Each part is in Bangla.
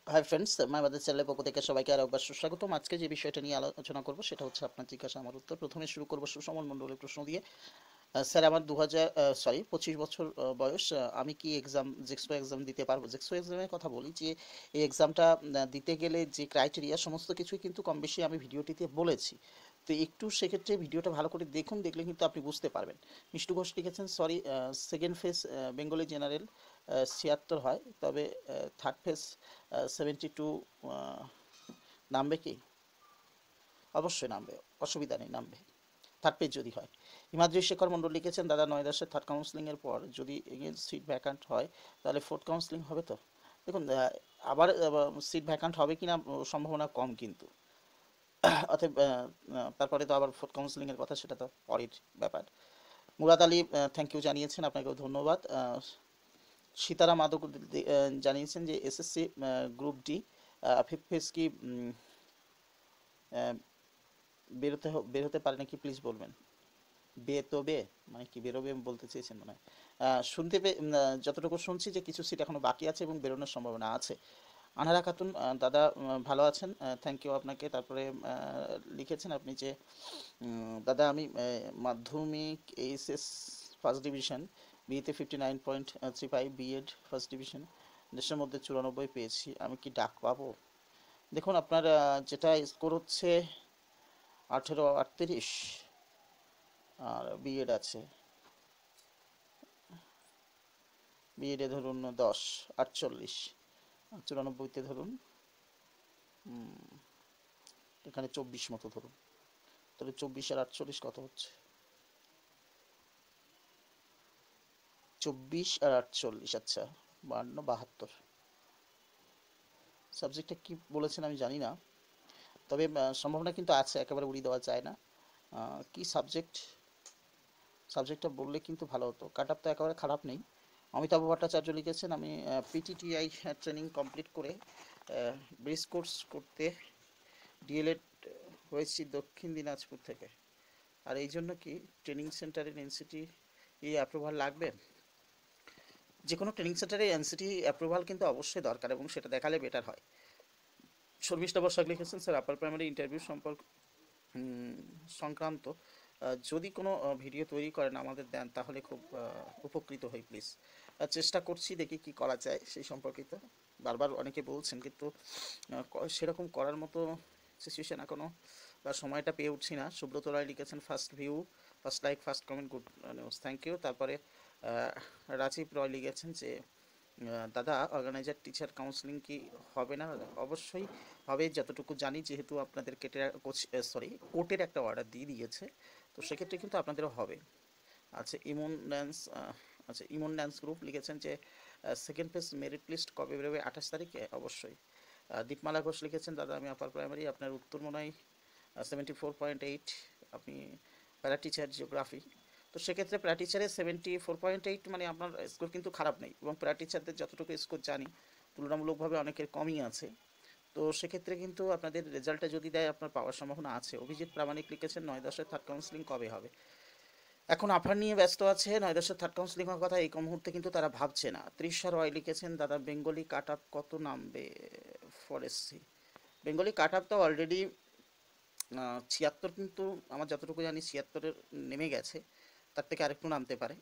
হাই ফ্রেন্ডস, মায়াবাদের চ্যানেলের পক্ষ থেকে সবাইকে আরও একবার সুস্বাগতম। আজকে যে বিষয়টা নিয়ে আলোচনা করব সেটা হচ্ছে আপনার জিজ্ঞাসা আমার উত্তর। প্রথমে শুরু করব সুসমন মণ্ডলের প্রশ্ন দিয়ে। স্যার, আমার 25 বছর বয়স। আমি কি জেক্সো এক্সাম দিতে পারবো? জেক্সো এক্সামের কথা বলি যে এই এক্সামটা দিতে গেলে যে ক্রাইটেরিয়া সমস্ত কিছুই কিন্তু কম বেশি আমি ভিডিওটিতে বলেছি। তো একটু সেক্ষেত্রে ভিডিওটা ভালো করে দেখুন, দেখলে কিন্তু আপনি বুঝতে পারবেন। মিষ্টু ঘোষ লিখেছেন, sorry, second phase Bengali general 76 হয়, তবে থার্ড ফেজ 72 নামবে কি? অবশ্যই নামবে, অসুবিধা নেই, নামবে থার্ড পেজ যদি হয়। হিমাদ্রি শেখর মণ্ডল লিখেছেন, দাদা 9-10 থার্ড কাউন্সিলিংয়ের পর যদি এগেন সিট ভ্যাকান্ট হয় তাহলে ফোর্থ কাউন্সিলিং হবে তো? দেখুন, আবার সিট ভ্যাকান্ট হবে কিনা সম্ভাবনা কম কিন্তু। অতএব তারপরে তো আবার ফোর্থ কাউন্সিলিংয়ের কথা, সেটা তো পরের ব্যাপার। মুরাদ আলী থ্যাংক ইউ জানিয়েছেন, আপনাকেও ধন্যবাদ। সীতারাম মাধব জানিয়েছেন যে SSC group D fifth phase কি আহ, বেরোতে পারে নাকি, প্লিজ বলবেন। বেতবে মানে কি, বেরোবে বলতে চেয়েছেন মনে হয়। যতটুকু শুনছি যে কিছু সিট এখনো বাকি আছে এবং বেরোনোর সম্ভাবনা আছে। আনারা খাতুন, দাদা ভালো আছেন, থ্যাংক ইউ আপনাকে। তারপরে লিখেছেন আপনি যে দাদা আমি মাধ্যমিক এইচএস ফার্স্ট ডিভিশন, বিএতে 59.35, বিএড ফার্স্ট ডিভিশন দেশের মধ্যে 94 পেয়েছি, আমি কি ডাক পাবো? দেখুন, আপনার যেটা স্কোর হচ্ছে 1838, আর বিএড আছে, বিএডে ধরুন 10, 48, 94তে ধরুন এখানে 24 মতো ধরুন, তাহলে 24 আর 48 কত হচ্ছে? 24 আর 48, আচ্ছা, 52, 72। সাবজেক্টটা কি বলেছেন আমি জানি না, তবে সম্ভাবনা কিন্তু আছে, একেবারে উড়িয়ে দেওয়া যায় না। কি সাবজেক্ট? সাবজেক্টটা বললে কিন্তু ভালো হতো। কাট আপ তো একেবারে খারাপ নেই। অমিতাভ ভট্টাচার্য লিখেছেন, আমি পিটিটিআই ট্রেনিং কমপ্লিট করে ব্রিজ কোর্স করতে ডিএলএড হয়েছি দক্ষিণ দিনাজপুর থেকে। আর এই জন্য কি ট্রেনিং সেন্টারের এনসিটি অ্যাপ্রুভাল লাগবে? যে কোনো ট্রেনিং সেন্টারে এনসিটি অ্যাপ্রুভাল কিন্তু অবশ্যই দরকার, এবং সেটা দেখালে বেটার হয়। শর্মিষ্ঠা বসাক লিখেছেন, স্যার আপার প্রাইমারি ইন্টারভিউ উম, সংক্রান্ত যদি কোনো ভিডিও তৈরি করেন আমাদের দেন তাহলে খুব উপকৃত হই প্লিজ। চেষ্টা করছি, দেখি কি করা যায় সেই সম্পর্কিত। বারবার অনেকে বলছেন, কিন্তু সেরকম করার মতো সিচুয়েশন এখনো বা সময়টা পেয়ে উঠছি না। সুব্রত রায় লিখেছেন, first view, first like, first comment, good news, thank you. তারপরে রাজীব রয় লিখেছেন যে দাদা অর্গানাইজার টিচার কাউন্সিলিং কি হবে না? অবশ্যই হবে, যতটুকু জানি, যেহেতু আপনাদের কোর্টের একটা অর্ডার দিয়ে দিয়েছে, তো সেক্ষেত্রে কিন্তু আপনাদেরও হবে। আচ্ছা, ইমন ড্যান্স গ্রুপ লিখেছেন যে সেকেন্ড ফেজ মেরিট লিস্ট কবে বেরোবে? 28 তারিখে, অবশ্যই। দীপমালা ঘোষ লিখেছেন, দাদা আমি আপার প্রাইমারি, আপনার উত্তর মনে হয় 74.8, আপনি প্যারা টিচার জিওগ্রাফি। তো সেক্ষেত্রে প্যারা টিচারের 74.8 মানে আপনার স্কোর কিন্তু খারাপ নেই, এবং প্যারা টিচারদের যতটুকু স্কোর জানি তুলনামূলকভাবে অনেকের কমই আছে। তো সেক্ষেত্রে কিন্তু আপনাদের রেজাল্টটা যদি দেয়, আপনার পাওয়ার সম্ভাবনা আছে। অভিজিৎ প্রামাণিক লিখেছেন, 9-10 থার্ড কাউন্সিলিং কবে হবে? এখন আফার নিয়ে ব্যস্ত আছে, 9-10 থার্ড কাউন্সিলিং এর কথা এই মুহূর্তে কিন্তু তারা ভাবছে না। তৃষা রয় লিখেছেন, দাদা বেঙ্গলি কাট আপ কত নামবে ফরেস্ট্রি? বেঙ্গলি কাট আপ তো অলরেডি 76, কিন্তু আমার যতটুকু জানি 76-এর নেমে গেছে, তার থেকে আরেকটু নামতে পারে।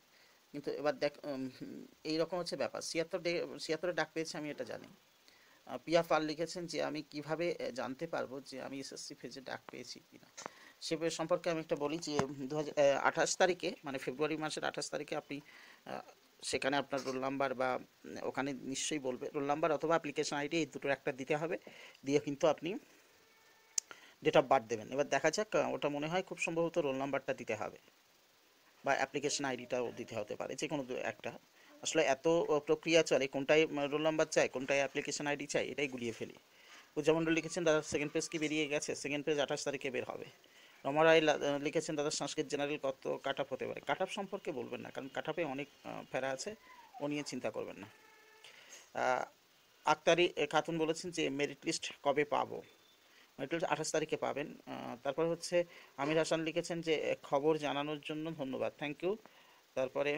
কিন্তু এবার দেখ, এইরকম হচ্ছে ব্যাপার, 76-এর ডাক পেয়েছে আমি এটা জানি। পিয়া পাল লিখেছেন যে আমি কিভাবে জানতে পারবো যে আমি এসএসসি ফেজে ডাক পেয়েছি কিনা। সে সম্পর্কে আমি একটা বলি যে 28 তারিখে, মানে ফেব্রুয়ারি মাসের 28 তারিখে আপনি সেখানে আপনার রোল নাম্বার বা ওখানে নিশ্চয়ই বলবে রোল নাম্বার অথবা অ্যাপ্লিকেশন আইডি, এই দুটোর একটা দিতে হবে। দিয়ে কিন্তু আপনি ডেট অফ বার্থ দেবেন। এবার দেখা যাক, ওটা মনে হয় খুব সম্ভবত রোল নাম্বারটা দিতে হবে, বা অ্যাপ্লিকেশন আইডিটাও দিতে হতে পারে, যে কোনো একটা। আসলে এত প্রক্রিয়া চলে, কোনটায় রোল নাম্বার চাই, কোনটায় অ্যাপ্লিকেশন আইডি চাই, এটাই গুলিয়ে ফেলি। পূজা মণ্ডল লিখেছেন, দাদা সেকেন্ড পেজ কি বেরিয়ে গেছে? সেকেন্ড পেজ 28 তারিখে বের হবে। রমা রায় লিখেছেন, দাদা সংস্কৃত জেনারেল কত কাট আপ হতে পারে? কাট আপ সম্পর্কে বলবেন না, কারণ কাট আপে অনেক ফেরা আছে, ও নিয়ে চিন্তা করবেন না। আহ, আক্তারি খাতুন বলেছেন যে মেরিট লিস্ট কবে পাবো? মেরিট লিস্ট 28 তারিখে পাবেন। তারপর হচ্ছে আমির হাসান লিখেছেন যে খবর জানানোর জন্য ধন্যবাদ, থ্যাংক ইউ। তারপরে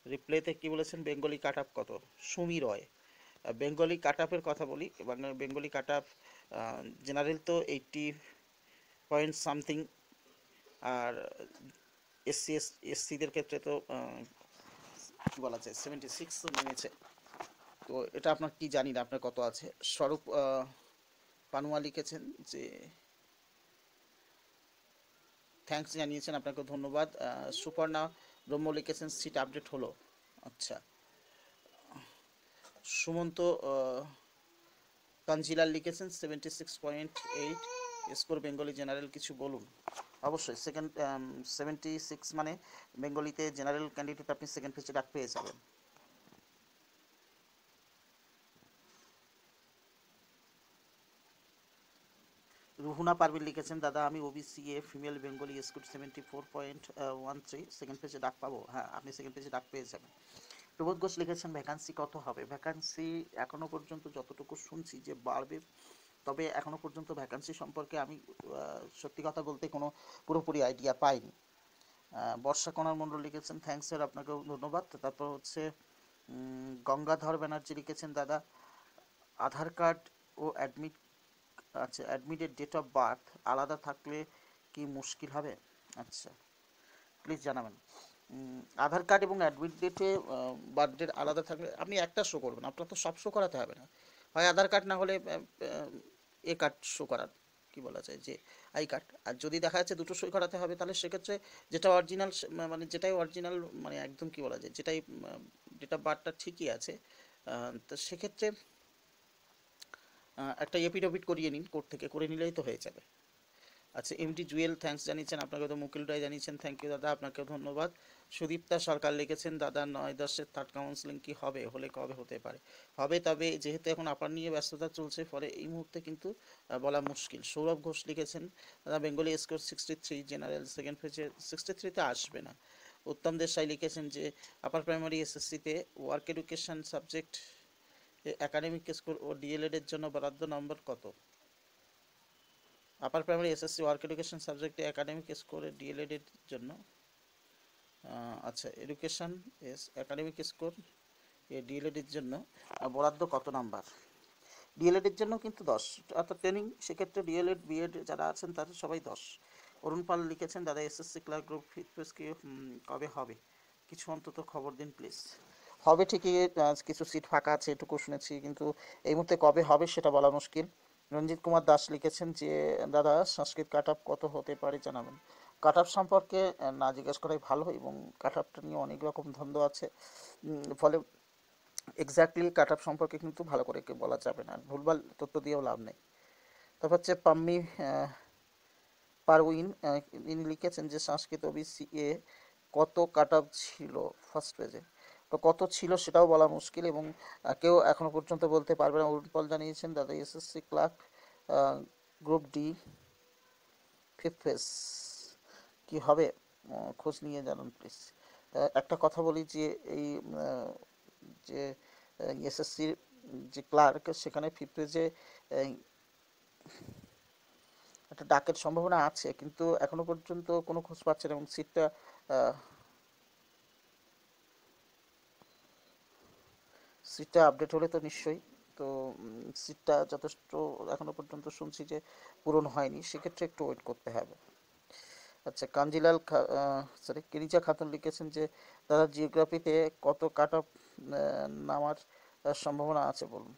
রিপ্লাইতে কি বলেছেন, বেঙ্গলি কাট আপ কত? সুমি রয়, বেঙ্গলি কাট আপের কথা বলি, বেঙ্গলি কাট আপ জেনারেল তো 80 পয়েন্ট সামথিং, আর এসসিদের ক্ষেত্রে তো কি বলা যায় 76 তো নেমেছে। তো এটা আপনার কি জানি না আপনার কত আছে। স্বরূপ পানুয়া লিখেছেন যে থ্যাঙ্কস জানিয়েছেন, আপনাকে ধন্যবাদ। সুপর্ণা ব্রহ্ম লিখেছেন সিট আপডেট হলো। আচ্ছা। সুমন্ত কাঞ্জিলাল লিখেছেন 76.8 স্কোর বেঙ্গলি জেনারেল, কিছু বলুন। অবশ্যই সেকেন্ড 76 মানে বেঙ্গলিতে জেনারেল ক্যান্ডিডেট আপনি সেকেন্ড পেজে ডাক পেয়ে যাবেন। রুহুনা পারভিন লিখেছেন দাদা আমি OBC a female Bengali scoot 74.13 second পেজে ডাক পাবো। হ্যাঁ, আপনি সেকেন্ড পেজে ডাক পেয়ে যাবেন। প্রবোধ ঘোষ লিখেছেন ভ্যাকান্সি কত হবে? ভ্যাকান্সি এখনো পর্যন্ত যতটুকু শুনছি যে বাড়বে, তবে এখনো পর্যন্ত ভ্যাকান্সি সম্পর্কে আমি সত্যি কথা বলতে কোনো পুরোপুরি আইডিয়া পাইনি। বর্ষা কণার মণ্ডল লিখেছেন থ্যাঙ্কস স্যার, আপনাকেও ধন্যবাদ। তারপর হচ্ছে গঙ্গাধর ব্যানার্জি লিখেছেন দাদা আধার কার্ড ও অ্যাডমিট, আচ্ছা অ্যাডমিটেড ডেট অফ বার্থ আলাদা থাকলে কি মুশকিল হবে? আচ্ছা, প্লিজ জানাবেন। আধার কার্ড এবং অ্যাডমিট ডেটে বার্থ ডেট আলাদা থাকলে আপনি একটা শো করবেন, আপনার তো সব শো করাতে হবে না। হয় আধার কার্ড, না হলে এ কার্ড শো করার কি বলা যায় যে আই কার্ড। আর যদি দেখা যাচ্ছে দুটো সই করাতে হবে, তাহলে সেক্ষেত্রে যেটা অরিজিনাল, মানে যেটাই অরিজিনাল, মানে একদম কি বলা যায় যেটাই ডেট অফ বার্থটা ঠিকই আছে, তো সেক্ষেত্রে একটা এপিডভিট করিয়ে নিন, কোর্ট থেকে করে নিলেই তো হয়ে যাবে। আচ্ছা, এমডি জুয়েল থ্যাঙ্কস জানিয়েছেন, আপনাকে তো মুকিল রায় জানিয়েছেন, থ্যাংক ইউ দাদা, আপনাকেও ধন্যবাদ। সুদীপ্তা সরকার লিখেছেন দাদা 9-10-এর থার্ড কাউন্সিলিং কি হবে? হলে কবে হতে পারে? হবে, তবে যেহেতু এখন আপার নিয়ে ব্যস্ততা চলছে, ফলে এই মুহূর্তে কিন্তু বলা মুশকিল। সৌরভ ঘোষ লিখেছেন দাদা বেঙ্গলি স্কোর 63, জেনারেল সেকেন্ড পেজে 63-তে আসবে না। উত্তম দেশাই লিখেছেন যে আপার প্রাইমারি এসএসসিতে work education subject academic score ও ডিএলএড এর জন্য বরাদ্দ নম্বর কত? Upper primary SSC work education সাবজেক্টে একাডেমিক স্কোরে ডিএলএড এর জন্য, আচ্ছা এডুকেশন এস একাডেমিক স্কোর এ ডিএলএড এর জন্য বরাদ্দ কত নাম্বার? ডিএলএড এর জন্য কিন্তু 10, অর্থাৎ ট্রেনিং, সেক্ষেত্রে ডিএলএড বিএড যারা আছেন তাদের সবাই 10। অরুণ পাল লিখেছেন দাদা এসএসসি ক্লার্ক গ্রুপ ফিটনেস কি কবে হবে? কিছু অন্তত খবর দিন প্লিজ। হবে ঠিকই, কিছু সিট ফাঁকা আছে এটুকু শুনেছি, কিন্তু এই মুহূর্তে কবে হবে সেটা বলা মুশকিল। রঞ্জিত কুমার দাস লিখেছেন যে দাদা সংস্কৃত কাট আপ কত হতে পারে জানাবেন। কাট আপ সম্পর্কে না জিজ্ঞেস করাই ভালো, এবং কাট আপটা নিয়ে অনেক রকম ধন্দ আছে, ফলে এক্স্যাক্টলি কাট আপ সম্পর্কে কিন্তু ভালো করে বলা যাবে না, ভুলভাল তথ্য দিয়েও লাভ নেই। তারপর হচ্ছে পাম্মি পারউইন, ইনি লিখেছেন যে সংস্কৃত ওবিসি এ কত কাট আপ ছিল ফার্স্ট পেজে? তো কত ছিল সেটাও বলা মুশকিল, এবং কেউ এখনো পর্যন্ত বলতে পারবে না। অরুণ পাল জানিয়েছেন দাদা SSC clerk group D fifth phase কি হবে? খোঁজ নিয়ে জানান প্লিজ। একটা কথা বলি যে এই যে এসএসসির যে ক্লার্ক, সেখানে ফিফথ পেজে একটা ডাকের সম্ভাবনা আছে, কিন্তু এখনো পর্যন্ত কোনো খোঁজ পাচ্ছে না, এবং সিটটা আপডেট হলে তো নিশ্চয়ই। তো সিটটা যথেষ্ট এখনো পর্যন্ত শুনছি যে পূরণ হয়নি, সেক্ষেত্রে একটু ওয়েট করতে হবে। আচ্ছা, কাঞ্জিলাল সরি কিরিজা খাতুন লিখেছেন যে দাদা জিওগ্রাফিতে কত কাট অফ নামার সম্ভাবনা আছে বলুন।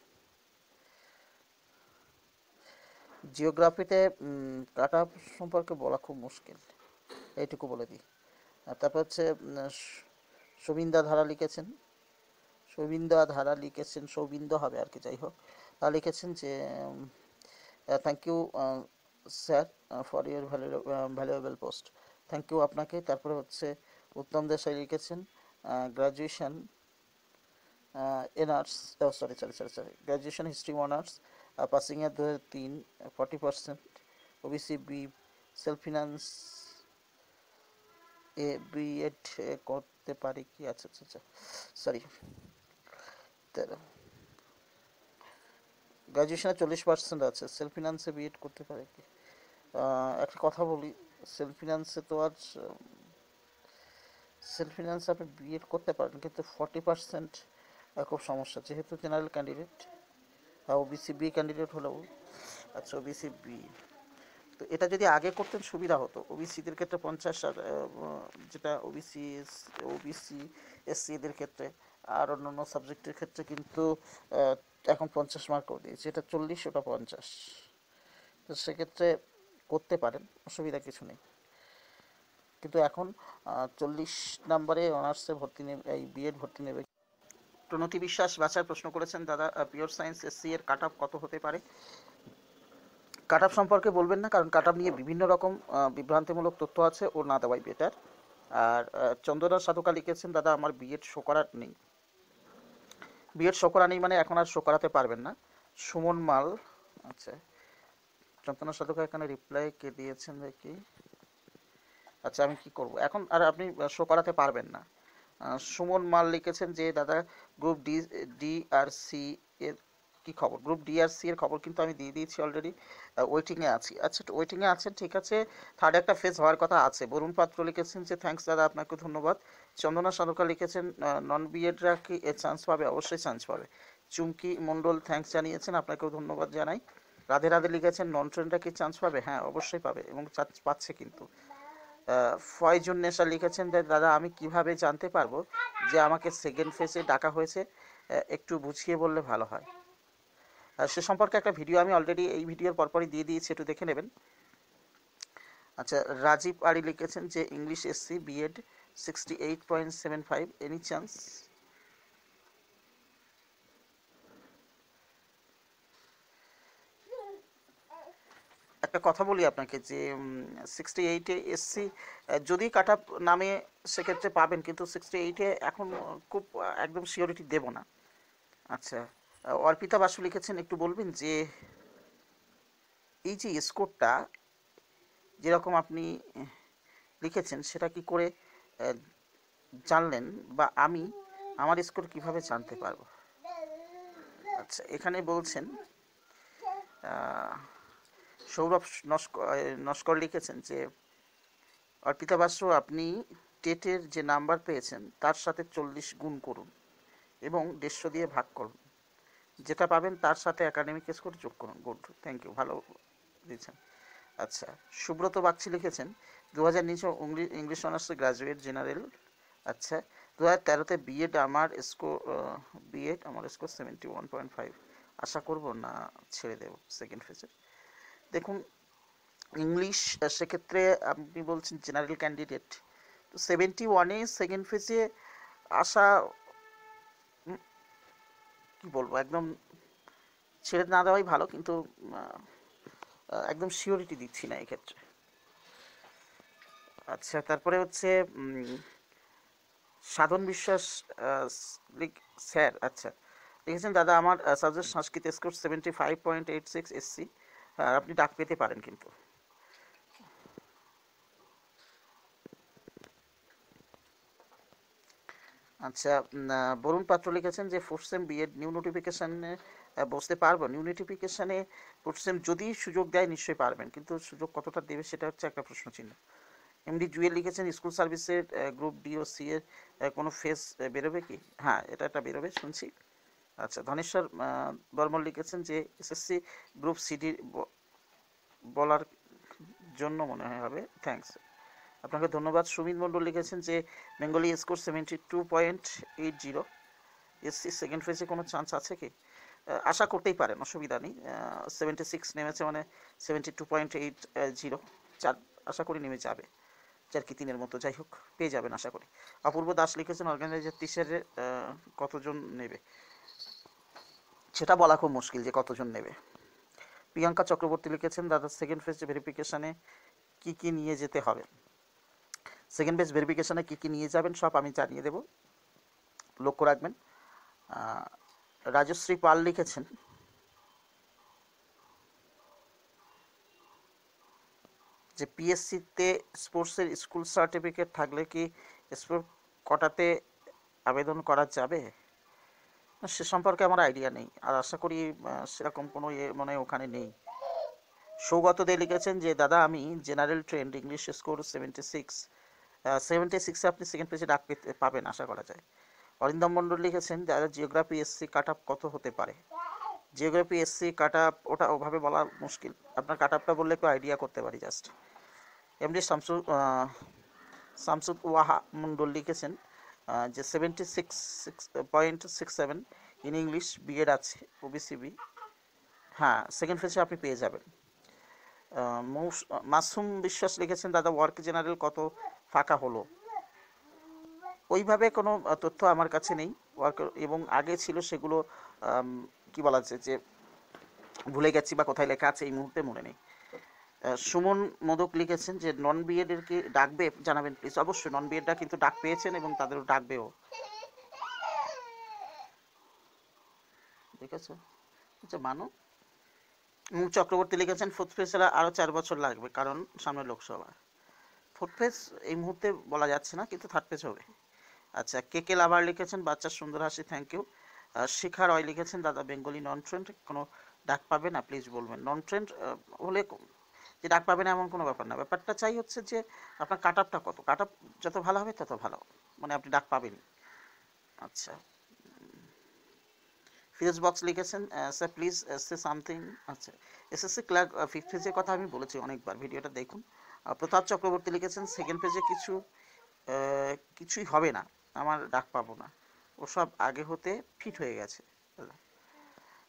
জিওগ্রাফিতে কাট অফ সম্পর্কে বলা খুব মুশকিল, এইটুকু বলে দিই। তারপর হচ্ছে সবিন্দা ধারা লিখেছেন, সৌবিন্দ হবে আর কি, যাই হোক। তা লিখেছেন যে thank you sir for your valuable post, thank you আপনাকে। তারপরে হচ্ছে উত্তম দেশাই লিখেছেন graduation honours, sorry graduation history honours, passing এর 2003, 40%, ওবিসি বি, সেলফ ফিনান্স এ বিএড করতে পারি কি? আচ্ছা আচ্ছা আচ্ছা, সরি, গ্র্যাজুয়েশনে 40% আছে, সেলফ ফিনান্সে বিএড করতে পারে কি? একটা কথা বলি, সেলফ ফিনান্সে তো আর সেলফ ফিনান্সে আপনি বিএড করতে পারেন, কিন্তু 40% খুব সমস্যা, যেহেতু general candidate, OBC B candidate হলেও। আচ্ছা, ওবিসি বি, তো এটা যদি আগে করতেন সুবিধা হতো। ওবিসিদের ক্ষেত্রে 50, যেটা ওবিসি এসসি এদের ক্ষেত্রে, আর অন্যান্য সাবজেক্টের ক্ষেত্রে কিন্তু এখন 50 মার্ক করে দিয়েছে, এটা 40, ওটা 50। তো সেক্ষেত্রে করতে পারেন, অসুবিধা কিছু নেই। কিন্তু এখন 40 নাম্বারে অনার্সে ভর্তি নেবে, এই বিএড ভর্তি নেবে। প্রণতি বিশ্বাস বাছার প্রশ্ন করেছেন, দাদা পিওর সায়েন্স এসসি এর কাট অফ কত হতে পারে? কাট অফ সম্পর্কে বলবেন না, কারণ কাট অফ নিয়ে বিভিন্ন রকম বিভ্রান্তিমূলক তথ্য আছে, ও না দেওয়াই বেটার। আর চন্দনা সাধুকা লিখেছেন, দাদা আমার বিএড শো করার নেই। বিএড শো করা নেই মানে এখন আর শো করাতে পারবেন না। সুমন মাল, আচ্ছা, চন্দনা সাধুকা এখানে রিপ্লাই কে দিয়েছেন দেখি। আচ্ছা, আমি কি করব এখন, আর আপনি শো করাতে পারবেন না। সুমন মাল লিখেছেন যে দাদা গ্রুপ ডিআরসি এর কি খবর? গ্রুপ ডিআরসি এর খবর কিন্তু আমি দিয়ে দিয়েছি অলরেডি, ওয়েটিংয়ে আছি। আচ্ছা, ওয়েটিংয়ে আছেন, ঠিক আছে। থার্ড একটা ফেজ হওয়ার কথা আছে। বরুণ পাত্র লিখেছেন যে থ্যাঙ্কস দাদা, আপনাকে ধন্যবাদ। চন্দনা সাধুকা লিখেছেন নন বিএডরা কি এ চান্স পাবে? অবশ্যই চান্স পাবে। চুমকি মণ্ডল থ্যাঙ্কস জানিয়েছেন, আপনাকেও ধন্যবাদ জানাই। রাধে রাধে লিখেছেন নন ট্রেনরা কি চান্স পাবে? হ্যাঁ, অবশ্যই পাবে, এবং চান্স পাচ্ছে কিন্তু। ফয়জুন নেশা লিখেছেন যে দাদা আমি কিভাবে জানতে পারবো যে আমাকে সেকেন্ড ফেজে ডাকা হয়েছে? একটু বুঝিয়ে বললে ভালো হয়। সে সম্পর্কে একটা ভিডিও আমি অলরেডি এই ভিডিওর পরপরই দিয়ে দিয়েছি, একটু দেখে নেবেন। আচ্ছা, রাজীব আরি লিখেছেন যে English SC BEd 68.75, any chance? একটা কথা বলি আপনাকে যে 68-এ এসসি যদি কাট আপ নামে সেক্ষেত্রে পাবেন, কিন্তু 68-এ এখন খুব একদম সিওরিটি দেব না। আচ্ছা, অর্পিতা বাসু লিখেছেন, একটু বলবেন যে এই যে স্কোরটা যেরকম আপনি লিখেছেন সেটা কি করে জানলেন, বা আমি আমার স্কোর কিভাবে জানতে পারবো? আচ্ছা, এখানে বলছেন সৌরভ নস্কর লিখেছেন যে অর্পিতা বাসু আপনি টেটের যে নাম্বার পেয়েছেন তার সাথে 40 গুণ করুন এবং 150 দিয়ে ভাগ করুন, যেটা পাবেন তার সাথে একাডেমিক স্কোর যোগ করুন। গুড, থ্যাংক ইউ, ভালো দিয়েছেন। আচ্ছা, সুব্রত বাগচি লিখেছেন 2000 নিচে ইংলিশ অনার্সে গ্রাজুয়েট জেনারেল। আচ্ছা, 2013-তে বিএড আমার স্কোর 71.5, আশা করব না ছেড়ে দেব সেকেন্ড ফেজে। দেখুন, ইংলিশ সেক্ষেত্রে আপনি বলছেন জেনারেল ক্যান্ডিডেট, তো 71-এ সেকেন্ড ফেজে আসা কি বলবো, একদম ছেড়ে না দেওয়াই ভালো, কিন্তু একদম সিওরিটি দিচ্ছি না এক্ষেত্রে। আচ্ছা, তারপরে হচ্ছে সাধন বিশ্বাস স্যার, আচ্ছা, লিখেছেন দাদা আমার সাবজেক্ট সংস্কৃত স্কোর 75.86 এসসি, আপনি ডাক পেতে পারেন কিন্তু। আচ্ছা, বরুণ পাত্র লিখেছেন যে ফোর্থ সেম বিএড নিউ নোটিফিকেশানে বসতে পারবো? নিউ নোটিফিকেশানে ফোর্থ সেম যদি সুযোগ দেয় নিশ্চয়ই পারবেন, কিন্তু সুযোগ কতটা দেবে সেটা হচ্ছে একটা প্রশ্ন চিহ্ন। এমডি জুয়েল লিখেছেন স্কুল সার্ভিসের গ্রুপ ডি ও সি এর কোনো ফেস বেরোবে কি? হ্যাঁ, এটা একটা বেরোবে শুনছি। আচ্ছা, ধনেশ্বর বর্মন লিখেছেন যে এসএসসি গ্রুপ সিডি বলার জন্য মনে হয় হবে, থ্যাঙ্কস, আপনাকে ধন্যবাদ। সুমিত মণ্ডল লিখেছেন যে বেঙ্গলি স্কোর 72.80, এসসি সেকেন্ড ফেজে কোনো চান্স আছে কি? আশা করতেই পারেন, অসুবিধা নেই। 76 নেমেছে মানে 72.80, আশা করি নেমে যাবে, 4 কি 3-এর মতো, যাই হোক পেয়ে যাবেন আশা করি। অপূর্ব দাস লিখেছেন অর্গানাইজার টিচারে কতজন নেবে? সেটা বলা খুব মুশকিল যে কতজন নেবে। প্রিয়াঙ্কা চক্রবর্তী লিখেছেন দাদা সেকেন্ড ফেজ ভেরিফিকেশানে কি কি নিয়ে যেতে হবে? সেকেন্ড ফেজ ভেরিফিকেশানে কি কি নিয়ে যাবেন সব আমি জানিয়ে দেব, লক্ষ্য রাখবেন। রাজশ্রী পাল লিখেছেন যে পিএসসিতে স্পোর্টসের স্কুল সার্টিফিকেট থাকলে কি স্পোর্ট কোটাতে আবেদন করা যাবে? সে সম্পর্কে আমার আইডিয়া নেই, আর আশা করি সেরকম কোনো মনে ওখানে নেই। সৌগত দে লিখেছেন যে দাদা আমি জেনারেল ট্রেন্ড, ইংলিশ স্কোর 76, 76-এ আপনি সেকেন্ড পেজে ডাক পাবেন আশা করা যায়। অরিন্দম মণ্ডল লিখেছেন যারা জিওগ্রাফি এসসি কাট আপ কত হতে পারে। জিওগ্রাফি এসসি কাট আপ ওটা ওভাবে বলা মুশকিল, আপনার কাট আপটা বললে একটু আইডিয়া করতে পারি জাস্ট। এমডি শামসুদ ওয়াহা মণ্ডল লিখেছেন যে 76.67 ইন ইংলিশ বিএড আছে ওবিসিবি। হ্যাঁ, সেকেন্ড ফেজে আপনি পেয়ে যাবেন। মাসুম বিশ্বাস লিখেছেন দাদা ওয়ার্ক জেনারেল কত ফাঁকা হলো। ওইভাবে কোনো তথ্য আমার কাছে নেই, ওয়ার্ক এবং আগে ছিল সেগুলো কি বলা যায় যে ভুলে গেছি বা কোথায় লেখা আছে এই মুহূর্তে মনে নেই। সুমন মোদক লিখেছেন যে নন বিএডের কি ডাকবে জানাবেন প্লিজ। অবশ্যই নন বিএডরা কিন্তু ডাক পেয়েছেন এবং তাদেরও ডাকবেও, ঠিক আছে। আচ্ছা মানো চক্রবর্তী লিখেছেন ফোর্থ ফেজ আরও 4 বছর লাগবে কারণ সামনে লোকসভা। ফোর্থ ফেজ এই মুহূর্তে বলা যাচ্ছে না, কিন্তু থার্ড ফেজ হবে। আচ্ছা কে লাভার লিখেছেন বাচ্চার সুন্দর হাসি, থ্যাংক ইউ। শিখা রয় লিখেছেন দাদা বেঙ্গলি নন ট্রেন্ড কোনো ডাক পাবে না প্লিজ বলবেন। নন ট্রেন্ড হলে যে ডাক পাবে না এমন কোনো ব্যাপার না, ব্যাপারটা চাই হচ্ছে যে আপনার কাট আপটা কত, কাট আপ যত ভালো হবে তত ভালো, মানে আপনি ডাক পাবেনই। আচ্ছা ফিউজ বক্স লিখেছেন স্যার প্লিজ সে সামথিং। আচ্ছা এসএসসি ক্লার্ক ফিফথ পেজের কথা আমি বলেছি অনেকবার, ভিডিওটা দেখুন। প্রতাপ চক্রবর্তী লিখেছেন সেকেন্ড পেজে কিছুই হবে না, আমার ডাক পাবো না, ওসব আগে হতে ফিট হয়ে গেছে।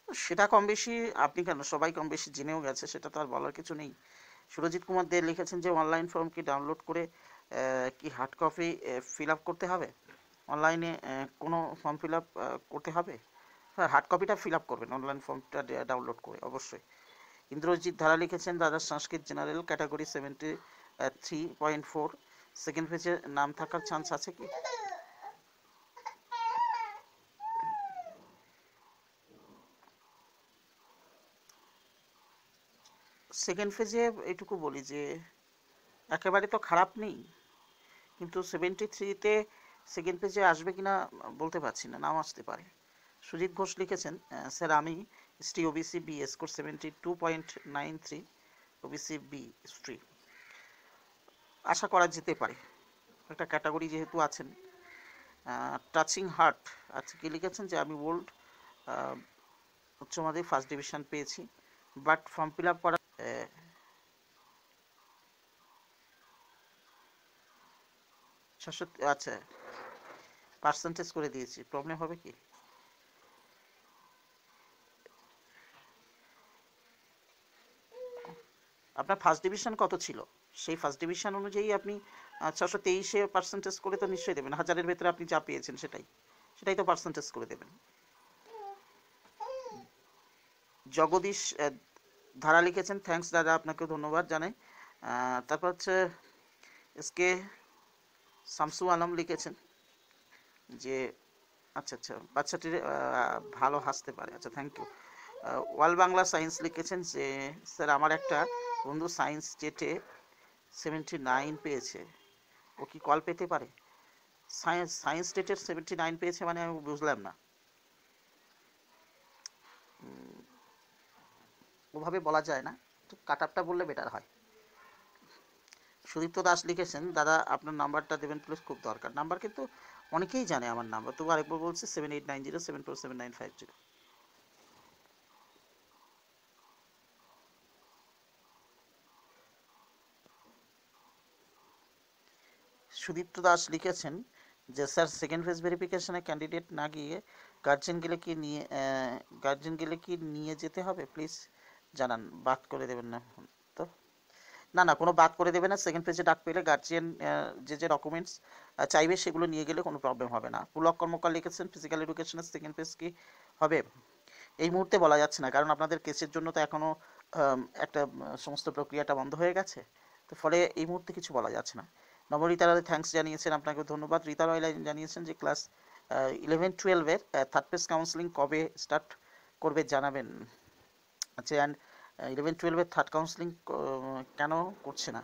সেটা কম বেশি আপনি কেন সবাই কম বেশি জেনেও গেছে, সেটা তো আর বলার কিছু নেই। সুরজিৎ কুমার দে লিখেছেন যে অনলাইন ফর্ম কি ডাউনলোড করে কি হার্ড কপি ফিল আপ করতে হবে, অনলাইনে কোনো ফর্ম ফিল আপ করতে হবে? হ্যাঁ, হার্ড কপিটা ফিল আপ করবেন অনলাইন ফর্মটা ডাউনলোড করে অবশ্যই। ইন্দ্রজিৎ ধারা লিখেছেন দাদা সংস্কৃত জেনারেল ক্যাটাগরি 73.4 সেকেন্ড পেজে নাম থাকার চান্স আছে কি? সেকেন্ড ফেজে এইটুকু বলি যে একেবারে তো খারাপ নেই, কিন্তু 73তে সেকেন্ড পেজে আসবে কিনা বলতে পারছি না, নাও আসতে পারে। সুজিত ঘোষ লিখেছেন স্যার আমি ST OBC B score 72.93 OBC B history, আশা করা যেতে পারে, একটা ক্যাটাগরি যেহেতু আছেন। টাচিং হার্ট আচ্ছা কি লিখেছেন যে আমি ওল্ড উচ্চ মাধ্যমিক ফার্স্ট ডিভিশন পেয়েছি, বাট ফর্ম ফিল আপ করা আচ্ছা পার্সেন্টেজ করে দিয়েছি, প্রবলেম হবে কি? আপনার ফার্স্ট ডিভিশন কত ছিল সেই ফার্স্ট ডিভিশন অনুযায়ী আপনি 623-এ পার্সেন্টেজ করে তো নিশ্চয়ই দেবেন, 1000-এর ভেতরে আপনি যা পেয়েছেন সেটাই তো পার্সেন্টেজ করে দেবেন। জগদীশ ধারা লিখেছেন থ্যাঙ্কস দাদা, আপনাকেও ধন্যবাদ জানাই। তারপর হচ্ছে এসকে শামসু আলম লিখেছেন যে আচ্ছা বাচ্চাটির ভালো হাসতে পারে, আচ্ছা থ্যাংক ইউ। ওয়াল বাংলা সায়েন্স লিখেছেন যে স্যার আমার একটা বন্ধু সায়েন্স স্টেটে 79 পেয়েছে, ও কি কল পেতে পারে? সায়েন্স স্টেটের 79 পেয়েছে মানে আমি বুঝলাম না, ওভাবে বলা যায় না, তো কাট আপটা বললে বেটার হয়। সুদীপ্ত দাস লিখেছেন দাদা আপনার নাম্বারটা দেবেন প্লিজ, খুব দরকার। নাম্বার কিন্তু অনেকেই জানে আমার নাম্বার, তবু আরেকবার বলছি 7890747950। সুদীপ্ত দাস লিখেছেন যে স্যার সেকেন্ড ফেজ ভেরিফিকেশনে ক্যান্ডিডেট না গিয়ে গার্জেন গেলে কি নিয়ে যেতে হবে প্লিজ জানান, বাদ করে দেবেন না তো? না কোনো বাদ করে দেবে না, সেকেন্ড পেজে ডাক পেলে গার্জিয়ান যে ডকুমেন্টস চাইবে সেগুলো নিয়ে গেলে কোনো প্রবলেম হবে না। পুলক কর্মকার লিখেছেন ফিজিক্যাল এডুকেশনের সেকেন্ড পেজ কি হবে? এই মুহূর্তে বলা যাচ্ছে না, কারণ আপনাদের কেসের জন্য তো এখনও একটা সমস্ত প্রক্রিয়াটা বন্ধ হয়ে গেছে, তো ফলে এই মুহূর্তে কিছু বলা যাচ্ছে না। নবরীতা রায় থ্যাঙ্কস জানিয়েছেন, আপনাকে ধন্যবাদ। রীতা রয় জানিয়েছেন যে ক্লাস 11-12-এর থার্ড পেজ কাউন্সিলিং কবে স্টার্ট করবে জানাবেন। আচ্ছা অ্যান্ড 11-12-এর থার্ড কাউন্সিলিং কেন করছে না?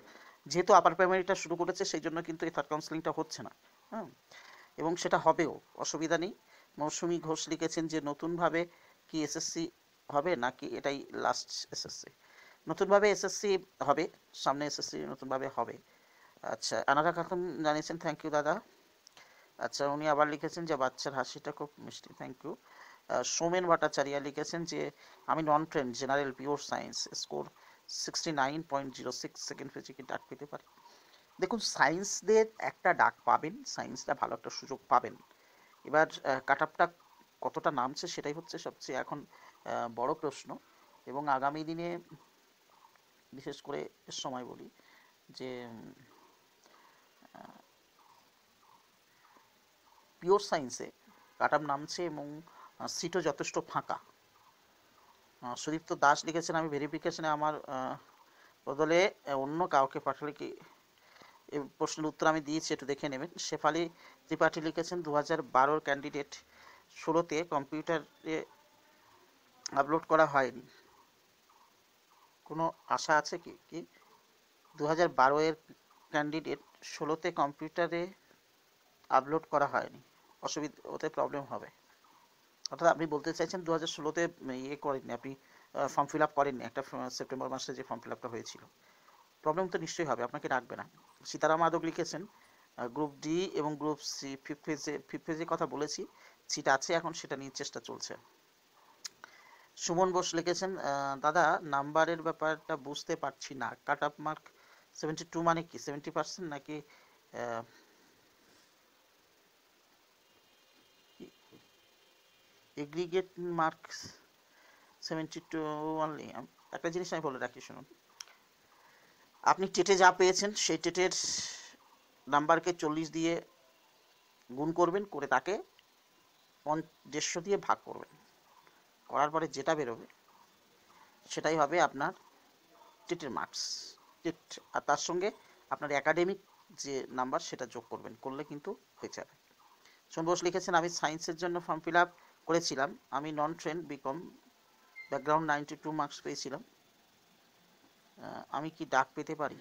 যেহেতু আপার প্রাইমারিটা শুরু করেছে সেই জন্য কিন্তু এই থার্ড কাউন্সিলিংটা হচ্ছে না, হ্যাঁ, এবং সেটা হবেও, অসুবিধা নেই। মৌসুমী ঘোষ লিখেছেন যে নতুনভাবে কি এসএসসি হবে নাকি এটাই লাস্ট এসএসসি? নতুনভাবে এসএসসি হবে, সামনে এসএসসি নতুনভাবে হবে। আচ্ছা আনারা খাতুন জানিয়েছেন থ্যাংক ইউ দাদা। আচ্ছা, উনি আবার লিখেছেন যে বাচ্চার হাসিটা খুব মিষ্টি, থ্যাংক ইউ। সোমেন ভট্টাচার্য লিখেছেন যে আমি non trained general pure science score 69.06, second পেজে কি ডাক পেতে পারি? দেখুন, সায়েন্সদের একটা ডাক পাবেন, সায়েন্সটা ভালো একটা সুযোগ পাবেন। এবার কাট আপটা কতটা নামছে সেটাই হচ্ছে সবচেয়ে এখন বড় প্রশ্ন। এবং আগামী দিনে বিশেষ করে এর সময় বলি যে পিওর সায়েন্সে কাট আপ নামছে এবং সিটও যথেষ্ট ফাঁকা। সুদীপ্ত দাস লিখেছেন আমি ভেরিফিকেশনে আমার বদলে অন্য কাউকে পাঠালে কি? এই প্রশ্নের উত্তর আমি দিয়েছি, একটু দেখে নেবেন। শেফালি ত্রিপাঠী লিখেছেন 2012 ক্যান্ডিডেট 16তে কম্পিউটারে আপলোড করা হয়নি, কোনো আশা আছে কি? 2012 এর ক্যান্ডিডেট 16তে কম্পিউটারে আপলোড করা হয়নি, অসুবিধা ওতে প্রবলেম হবে। অর্থাৎ আপনি বলতে চাইছেন 2016তে ইয়ে করেননি, আপনি ফর্ম ফিল আপ করেননি, একটা সেপ্টেম্বর মাসে যে ফর্ম ফিল আপটা হয়েছিল। প্রবলেম তো নিশ্চয়ই হবে, আপনাকে রাখবে না। সীতারাম মাধব লিখেছেন গ্রুপ ডি এবং গ্রুপ সি ফিফথ ফেজে কথা বলেছি, সিট আছে এখন, সেটা নিয়ে চেষ্টা চলছে। সুমন বোস লিখেছেন দাদা নাম্বারের ব্যাপারটা বুঝতে পারছি না, কাট আপ মার্ক 72 মানে কি 70% নাকি এগ্রিগেট মার্কস 72 অনলি? একটা জিনিস আমি বলে রাখি, শুনুন, আপনি টেটে যা পেয়েছেন সেই টেটের নাম্বারকে 40 দিয়ে গুণ করবেন, করে তাকে 150 দিয়ে ভাগ করবেন, করার পরে যেটা বেরোবে সেটাই হবে আপনার টেটের মার্কস, টেট। আর তার সঙ্গে আপনার একাডেমিক যে নাম্বার সেটা যোগ করবেন, করলে কিন্তু হয়ে যাবে। সোম বোস লিখেছেন আমি সায়েন্সের জন্য ফর্ম ফিল আপ করেছিলাম, আমি non trend BCom background 92 marks পেয়েছিলাম, আমি কি ডাক পেতে পারি?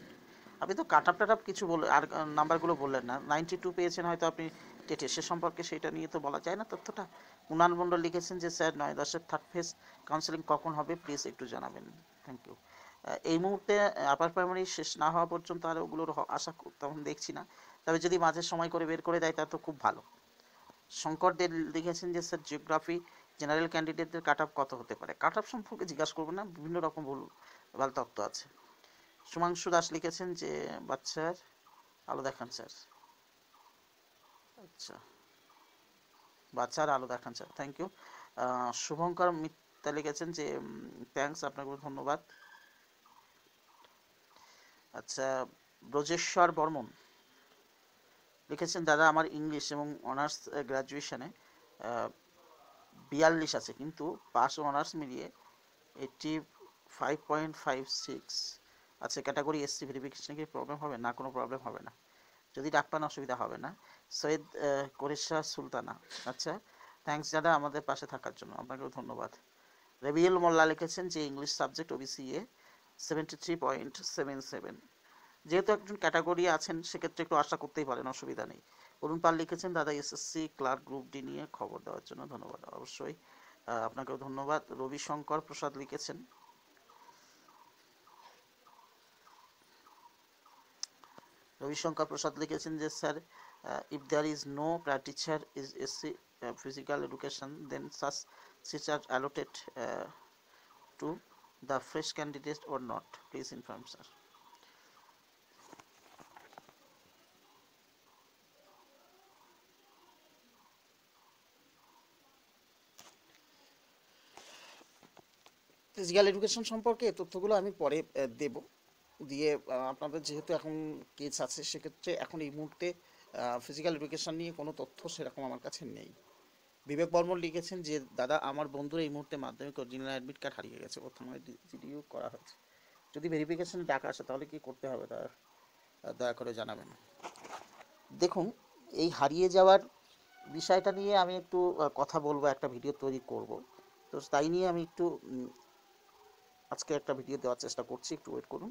আপনি তো কাট আপ টাট আপ কিছু বলে আর নাম্বারগুলো বললেন না, 92 পেয়েছেন হয়তো আপনি টেটে, সে সম্পর্কে সেটা নিয়ে তো বলা যায় না তথ্যটা। কুণাল মণ্ডল লিখেছেন যে স্যার 9-10-এর থার্ড ফেজ কাউন্সেলিং কখন হবে প্লিজ একটু জানাবেন, থ্যাংক ইউ। এই মুহূর্তে আপার প্রাইমারি শেষ না হওয়া পর্যন্ত আর ওগুলোর আশা তেমন দেখছি না, তবে যদি মাঝে সময় করে বের করে দেয় তা তো খুব ভালো। শঙ্কর দে লিখেছেন যে স্যার জিওগ্রাফি জেনারেল ক্যান্ডিডেটদের কাট আপ কত হতে পারে? কাট আপ সম্পর্কে জিজ্ঞাসা করবেন না, বিভিন্ন রকম ভুল তথ্য আছে। সুমাংশু দাস লিখেছেন যে বাচ্চার আলো দেখান স্যার, আচ্ছা, বাচ্চার আলো দেখান sir, thank you. Shubhankar Mitta লিখেছেন যে থ্যাংকস, আপনাকে ধন্যবাদ। আচ্ছা, ব্রজেশ্বর বর্মন লিখেছেন দাদা আমার ইংলিশ এবং অনার্স গ্র্যাজুয়েশনে 42 আছে, কিন্তু পাস ও অনার্স মিলিয়ে 85.56 আছে, ক্যাটাগরি এসসি, ভেরিফিকেশনে কি প্রবলেম হবে? না, কোনো প্রবলেম হবে না, যদি ডাক পান অসুবিধা হবে না। সৈয়দ কোরেশা সুলতানা, আচ্ছা, থ্যাংকস দাদা আমাদের পাশে থাকার জন্য, আপনাকেও ধন্যবাদ। রবিউল মোল্লা লিখেছেন যে ইংলিশ সাবজেক্ট ওবিসি এ 73.77, যেহেতু একজন ক্যাটাগরি আছেন সেক্ষেত্রে একটু আশা করতেই পারেন, অসুবিধা নেই। অরুণ পাল লিখেছেন দাদা এসএসসি ক্লার্ক গ্রুপ ডি নিয়ে খবর দেওয়ার জন্য ধন্যবাদ, অবশ্যই আপনাকেও ধন্যবাদ। রবিশঙ্কর প্রসাদ লিখেছেন যে sir if there is no teacher is SC physical education then such seats are allotted to the fresh candidate or not, please inform sir. Physical education সম্পর্কে তথ্যগুলো আমি পরে দেব, দিয়ে আপনাদের যেহেতু এখন কেস আছে সেক্ষেত্রে এখন এই মুহূর্তে ফিজিক্যাল এডুকেশন নিয়ে কোনো তথ্য সেরকম আমার কাছে নেই। বিবেক বর্মন লিখেছেন যে দাদা আমার বন্ধুর এই মুহূর্তে মাধ্যমিক অরিজিনাল অ্যাডমিট কার্ড হারিয়ে গেছে, প্রথমে জিডিও করা হয়েছে, যদি ভেরিফিকেশন ডাকা আসে তাহলে কি করতে হবে তা দয়া করে জানাবেন। দেখুন, এই হারিয়ে যাওয়ার বিষয়টা নিয়ে আমি একটু কথা বলবো, একটা ভিডিও তৈরি করব, তো তাই নিয়ে আমি একটু আজকে একটা ভিডিও দেওয়ার চেষ্টা করছি, একটু ওয়েট করুন,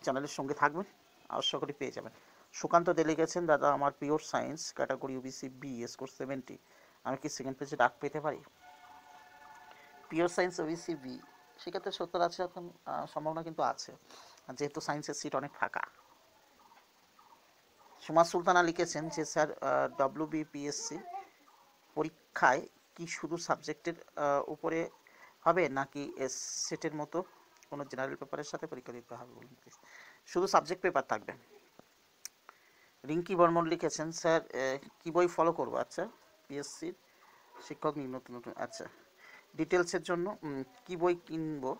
চ্যানেলের সঙ্গে থাকবেন, আশা করি পেয়ে যাবেন। সুকান্ত দে লিখেছেন দাদা আমার pure science category OBC B score 70, আমি কি সেকেন্ড পেজে ডাক পেতে পারি? পিওর সায়েন্স ওবিসি বি, সেক্ষেত্রে 70 আছে এখন সম্ভাবনা কিন্তু আছে, যেহেতু সায়েন্সের সিট অনেক ফাঁকা, সুমা সুলতানা লিখেছেন যে স্যার WBPSC পরীক্ষায় কি শুধু সাবজেক্টের উপরে হবে নাকি সেটের মতো কোনো জেনারেল পেপারের সাথে পরীক্ষা দিতে হবে বলুন প্লিজ। শুধু সাবজেক্ট পেপার থাকবে। রিঙ্কি বর্মন লিখেছেন স্যার কি বই ফলো করবো? আচ্ছা, পিএসসির শিক্ষক নতুন নতুন, আচ্ছা ডিটেলসের জন্য কি বই কিনবো?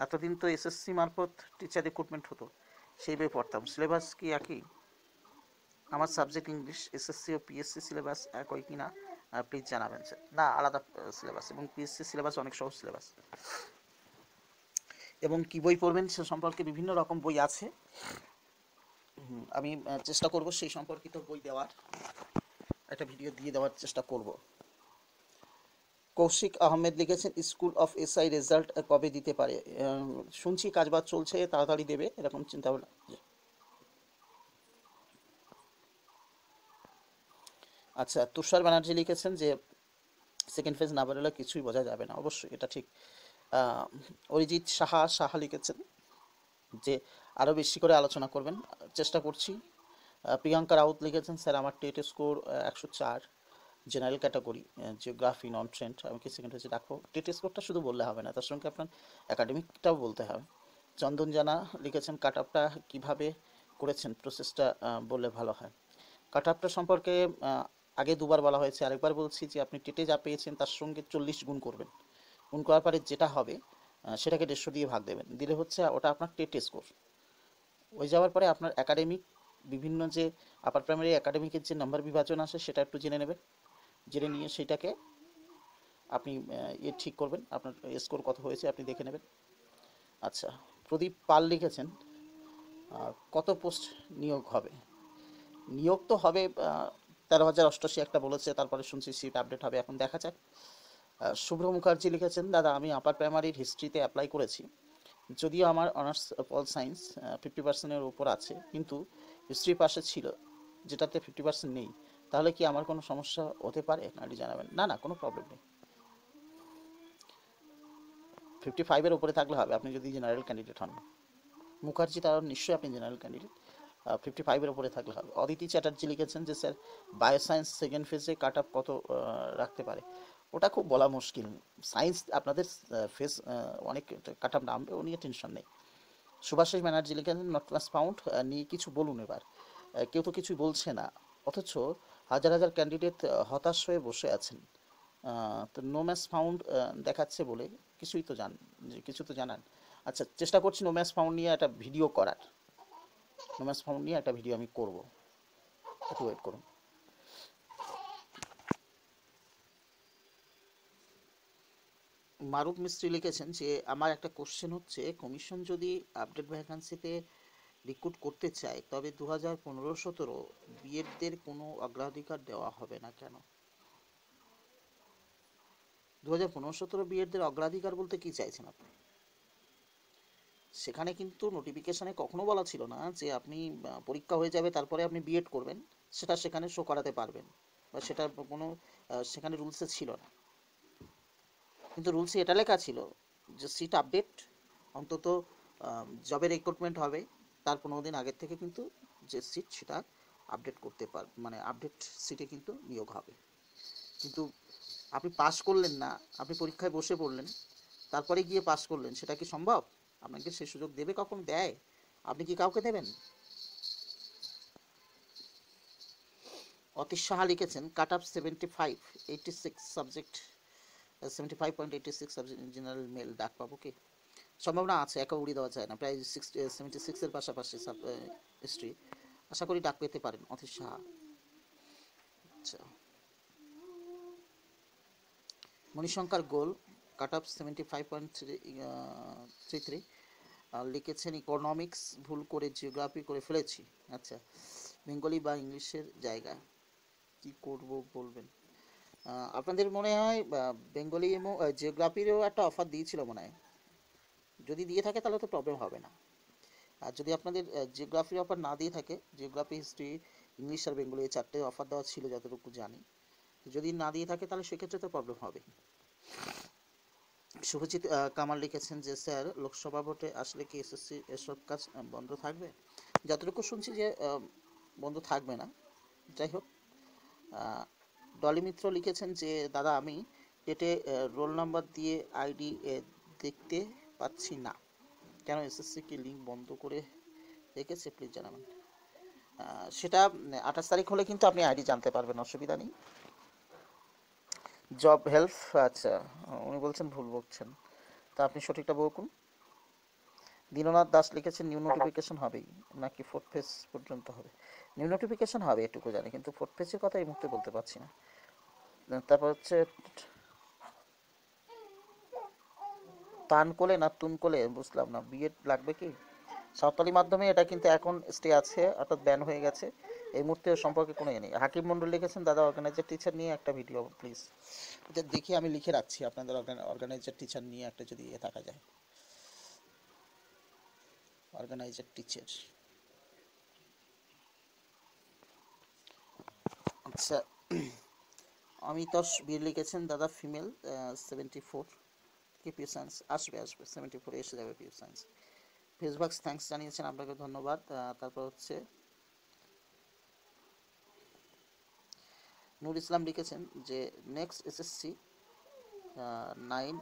এতদিন তো এসএসসি মারফত টিচার রিক্রুটমেন্ট হতো, সেই বই পড়তাম। সিলেবাস কি একই? আমার সাবজেক্ট ইংলিশ, এসএসসি ও পিএসসি সিলেবাস একই কিনা প্লিজ জানাবেন স্যার। না, আলাদা সিলেবাস, এবং পিএসসি সিলেবাস অনেক সহজ সিলেবাস। এবং কি বই পড়বেন সে সম্পর্কে বিভিন্ন রকম বই আছে, আমি চেষ্টা করব সেই সম্পর্কিত বই দেওয়ার, একটা ভিডিও দিয়ে দেওয়ার চেষ্টা করব। কৌশিক আহমেদ লিখেছেন স্কুল অফ এসআই রেজাল্ট কবে দিতে পারে? শুনছি কাজবাজ চলছে, তাড়াতাড়ি দেবে এরকম চিন্তা ভাবনা। আচ্ছা, তুষার ব্যানার্জি লিখেছেন যে সেকেন্ড ফেজ না বেরোলে কিছুই বোঝা যাবে না। অবশ্যই এটা ঠিক। অরিজিৎ সাহা লিখেছেন যে আরও বেশি করে আলোচনা করবেন, চেষ্টা করছি। প্রিয়াঙ্কা রাউত লিখেছেন স্যার আমার TET score 104, general category, geography, non trained, আমি কি সেকেন্ড হয়েছে রাখবো? টেট স্কোরটা শুধু বললে হবে না, তার সঙ্গে আপনার একাডেমিকটাও বলতে হবে। চন্দন জানা লিখেছেন কাট আপটা কীভাবে করেছেন, প্রসেসটা বললে ভালো হয়। কাট আপটা সম্পর্কে আগে দুবার বলা হয়েছে, আরেকবার বলছি যে আপনি টেটে যা পেয়েছেন তার সঙ্গে 40 গুণ করবেন। গুণ করার পরে যেটা হবে সেটাকে 150 দিয়ে ভাগ দেবেন, দিলে হচ্ছে ওটা আপনার টেট স্কোর। হয়ে যাওয়ার পরে আপনার একাডেমিক বিভিন্ন যে আপার প্রাইমারি একাডেমিকের যে নাম্বার বিভাজন আছে সেটা একটু জেনে নেবেন, জেনে নিয়ে সেটাকে আপনি ঠিক করবেন, আপনার স্কোর কত হয়েছে আপনি দেখে নেবেন। আচ্ছা, প্রদীপ পাল লিখেছেন কত পোস্ট নিয়োগ হবে? নিয়োগ তো হবে 13,088 একটা বলেছে, তারপরে শুনছি সিট আপডেট হবে, এখন দেখা যাক। শুভ্র মুখার্জি লিখেছেন দাদা আমি আপার প্রাইমারির হিস্ট্রিতে অ্যাপ্লাই করেছি, যদিও আমার অনার্স পল সায়েন্স 50%-এর উপর আছে, কিন্তু হিস্ট্রি পাশে ছিল যেটাতে 50% নেই, তাহলে কি আমার কোনো সমস্যা হতে পারে? নাকি জানাবেন। না না, কোনো প্রবলেম নেই, 55-এর উপরে থাকলে হবে আপনি যদি জেনারেল ক্যান্ডিডেট হন। মুখার্জি তার নিশ্চয়ই আপনি জেনারেল ক্যান্ডিডেট, 55-এর উপরে থাকলে হবে। অদিতি চ্যাটার্জি লিখেছেন যে স্যার বায়োসায়েন্স সেকেন্ড ফেজে কাট আপ কত রাখতে পারে? ওটা খুব বলা মুশকিল। সায়েন্স আপনাদের ফেজ অনেক কাট আপ নামবে, ও নিয়ে টেনশন নেই। সুভাষিস ব্যানার্জি লিখেছেন নট ম্যাচ ফাউন্ড নিয়ে কিছু বলুন এবার। কেউ তো কিছুই বলছে না, অথচ হাজার হাজার ক্যান্ডিডেট হতাশ হয়ে বসে আছেন। তো নো ম্যাচ ফাউন্ড দেখাচ্ছে বলে কিছুই তো কিছু তো জানান। আচ্ছা, চেষ্টা করছি নো ম্যাচ ফাউন্ড নিয়ে একটা ভিডিও করার, নো ম্যাচ ফাউন্ড নিয়ে একটা ভিডিও আমি করব, একটু ওয়েট করুন। মারুফ মিস্ত্রি লিখেছেন যে আমার একটা কোশ্চেন হচ্ছে কমিশন যদি আপডেট ভ্যাকান্সিতে রিক্রুট করতে চায় তবে 2015-17 বিএডদের কোনো অগ্রাধিকার দেওয়া হবে না কেন? 2015-17 বিএডদের অগ্রাধিকার বলতে কি চাইছেন আপনি? সেখানে কিন্তু নোটিফিকেশনে কখনো বলা ছিল না যে আপনি পরীক্ষা হয়ে যাবে তারপরে আপনি বিএড করবেন, সেটা সেখানে শো করাতে পারবেন, বা সেটা কোনো সেখানে রুলসে ছিল না। কিন্তু রুলসে এটা লেখা ছিল যে সিট আপডেট অন্তত জবের রিক্রুটমেন্ট হবে তার 15 দিন আগের থেকে কিন্তু যে সিট সেটা আপডেট করতে মানে আপডেট সিটে কিন্তু নিয়োগ হবে। কিন্তু আপনি পাস করলেন না, আপনি পরীক্ষায় বসে পড়লেন, তারপরে গিয়ে পাস করলেন, সেটা কি সম্ভব? আপনাকে সেই সুযোগ দেবে? কখন দেয়? আপনি কি কাউকে দেবেন? অতীশ সাহা লিখেছেন cut off 75-86 subject, 75.86 subject general male ডাক পাবো কি? সম্ভাবনা আছে, একা উড়িয়ে দেওয়া যায় না, প্রায় 76-এর পাশাপাশি হিস্ট্রি, আশা করি ডাক পেতে পারেন অতীশ সাহা। আচ্ছা, মণিশঙ্কর গোল কাট আপ 75.33 লিখেছেন ইকোনমিক্স ভুল করে জিওগ্রাফি করে ফেলেছি। আচ্ছা, বেঙ্গলি বা ইংলিশের জায়গায় কি করব বলবেন? আপনাদের মনে হয় বেঙ্গলি এবং জিওগ্রাফিরও একটা অফার দিয়েছিল মনে হয়, যদি দিয়ে থাকে তাহলে তো প্রবলেম হবে না। আর যদি আপনাদের জিওগ্রাফির অফার না দিয়ে থাকে, জিওগ্রাফি, হিস্ট্রি, ইংলিশ আর বেঙ্গলি এই 4টে অফার দেওয়া ছিল যতটুকু জানি, যদি না দিয়ে থাকে তাহলে সেক্ষেত্রে তো প্রবলেম হবে। শুভজিৎ কামাল লিখেছেন যে স্যার লোকসভা ভোটে আসলে কি এসএসসি এসব কাজ বন্ধ থাকবে? যতটুকু শুনছি যে বন্ধু থাকবে না। যাই হোক, ডলি মিত্র লিখেছেন যে দাদা আমি টেটে রোল নাম্বার দিয়ে আইডি দেখতে পাচ্ছি না, কেন এসএসসি কি লিঙ্ক বন্ধ করে রেখেছে, প্লিজ জানাবেন। সেটা 28 তারিখ হলে কিন্তু আপনি আইডি জানতে পারবেন, অসুবিধা নেই। জব হেল্প, আচ্ছা উনি বলছেন ভুল বকছেন, তা আপনি সঠিকটা বকুন। দীননাথ দাস লিখেছেন নিউ নোটিফিকেশন হবেই নাকি 4th ফেজ পর্যন্ত হবে? নিউ নোটিফিকেশন হবে এটুকু জানি, কিন্তু 4th ফেজের কথা এই মুহূর্তে বলতে পারছি না। তারপর হচ্ছে তান কোলে না তুন কোলে, বুঝলাম না, বিএড লাগবে কি? সাঁওতালি মাধ্যমে এটা কিন্তু এখন স্টে আছে, অর্থাৎ ব্যান হয়ে গেছে, এই মুহূর্তে সম্পর্কে কোনো নেই। হাকিম মন্ডল লিখেছেন দাদা অর্গানাইজার টিচার নিয়ে একটা ভিডিও প্লিজ। এটা দেখি আমি লিখে রাখছি, আপনাদের অর্গানাইজার টিচার নিয়ে একটা যদি থাকা যায়, অর্গানাইজার টিচার। আচ্ছা, অমিতোষ বীর লিখেছেন দাদা ফিমেল 74 কি পিউ সায়েন্স আসবে, 74 এসে যাবে পিউ সায়েন্স। ফেসবুকস থ্যাঙ্কস জানিয়েছেন, আপনাকে ধন্যবাদ। তারপর হচ্ছে নূর ইসলাম লিখেছেন যে নেক্সট এসএসসি 9